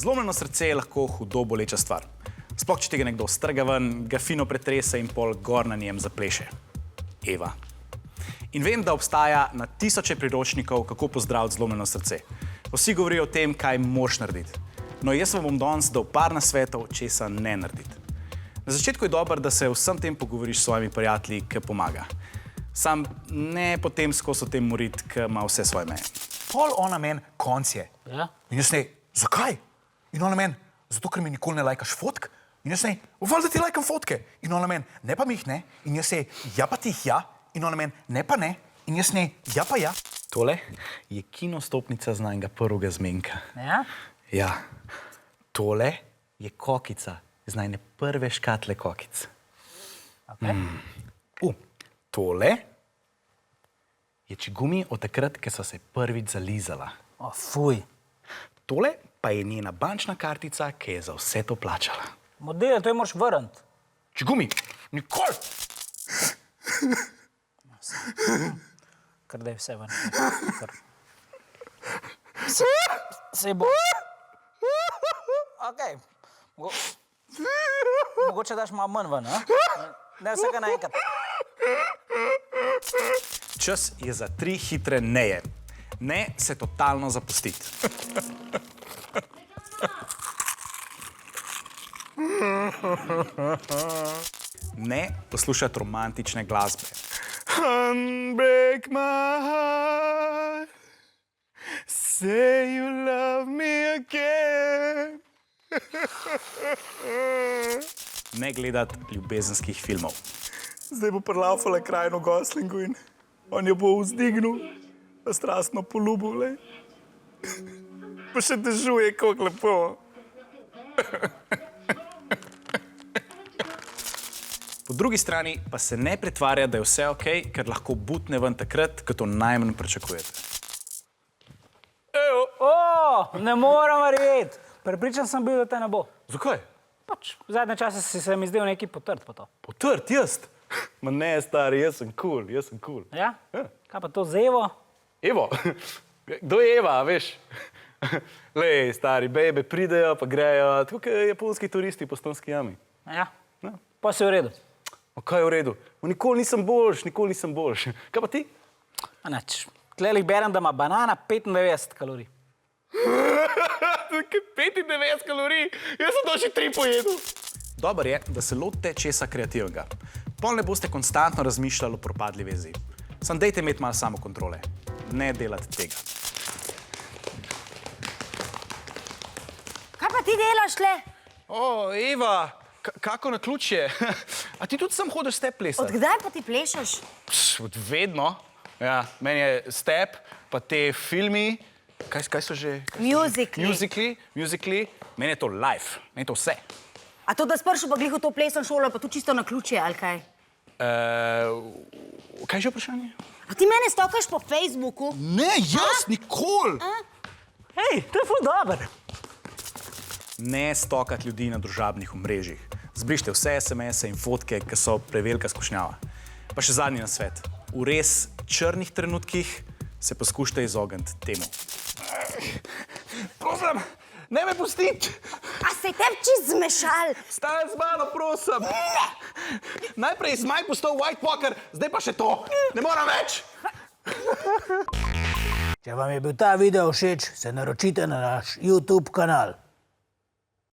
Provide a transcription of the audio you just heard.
Zlomljeno srce je lahko hudo boleča stvar. Sploh, če tega nekdo strga ven, ga fino pretrese in pol gor na njem zapleše. Eva. In vem, da obstaja na tisoče priročnikov, kako pozdraviti zlomljeno srce. Vsi govorijo o tem, kaj moraš narediti. No, jaz vam bom danes dal par nasvetov, česa ne narediti. Na začetku je dobro, da se vsem tem pogovoriš s svojimi prijatelji, ki pomaga. Sam ne potem skozi o tem moriti, ki ima vse svoje meje. Pol ona meni konc je. Ja? In jaz ne, zakaj? In ona meni, zato ker mi nikoli ne lajkaš fotk. In jaz ne, valjda ti lajkam fotke. In ona meni, ne pa mi jih ne. In jaz ne, ja pa ti jih ja. In ona meni, ne pa ne. In jaz ne, ja pa ja. Tole je kinostopnica z najnega prvega zmenka. Ja? Ja. Tole je kokica z najne prve škatle kokic. Okay. Tole je čigumi od takrat, ko so se prvič zalizala. O, fuj. Tole pa je njena bančna kartica, ki je za vse to plačala. Model, to je moraš vrniti. Čigumi, nikoli! Kar da je vse vrniti. Sej bo. Okej. Mogoče daš malo manj ven, a? Ne vsega naenkrat. Čas je za 3 hitre neje. Ne se totalno zapustiti. Ne poslušati romantične glasbe. Unbreak my heart, say you love me again. Ne gledati ljubezenskih filmov. Zdaj bo prlaufala krajino Goslingu in on jo bo vzdignil, pa strastno poljubil, lej. Pa še dežuje, kako lepo. Po drugi strani pa se ne pretvarja, da je vse okej, ker lahko butne ven takrat, ko to najmanj pričakujete. O, ne moram verjeti. Prepričan sem bil, da te ne bo. Zakaj? Pač, v zadnje čase si se mi zdel neki potrt po to. Potrt, jaz? Ma ne, stari, jaz sem cool. Ja? Kaj pa to z Evo? Evo? Kdo je Eva, veš? Lej, stari, bebe pridejo, pa grejo, tako kot japonski turisti po Stonski jami. Ja? Pa si v redu. O, kaj je v redu? Nikoli nisem boljš. Kaj pa ti? A nič. Tlelih berem, da ima banana 95 kalorij. 95 kalorij? Jaz sem to še 3 pojedel. Dobro je, da se lotite česa kreativnega. Pol ne boste konstantno razmišljali o propadli vezi. Sam dejte imeti malo samokontrole. Ne delati tega. Kaj pa ti delaš tle? O, Eva, kako naključje. A ti tudi sam hodiš step plesati? Od kdaj pa ti plešaš? Od vedno. Ja, meni je step, pa te filmi. Kaj so že? Musicali. Meni je to life, meni je to vse. A to, da spršel pa glih v to plesno šolo, pa to čisto naključje, ali kaj? Kaj je že vprašanje? A ti mene stokaš po Facebooku? Ne, jaz nikoli. Hej, to je ful dober. Ne stokati ljudi na družabnih omrežjih. Zbrište vse SMS-e in fotke, ki so prevelika skušnjava. Pa še zadnji nasvet. V res črnih trenutkih se poskušajte izogniti temu. Prosim, ne me pustiti! A se je tebi čist zmešal? Staj z mano, prosim! Najprej Zmaj postal White Walker, zdaj pa še to. Ne moram več! Če vam je bil ta video všeč, se naročite na naš YouTube kanal.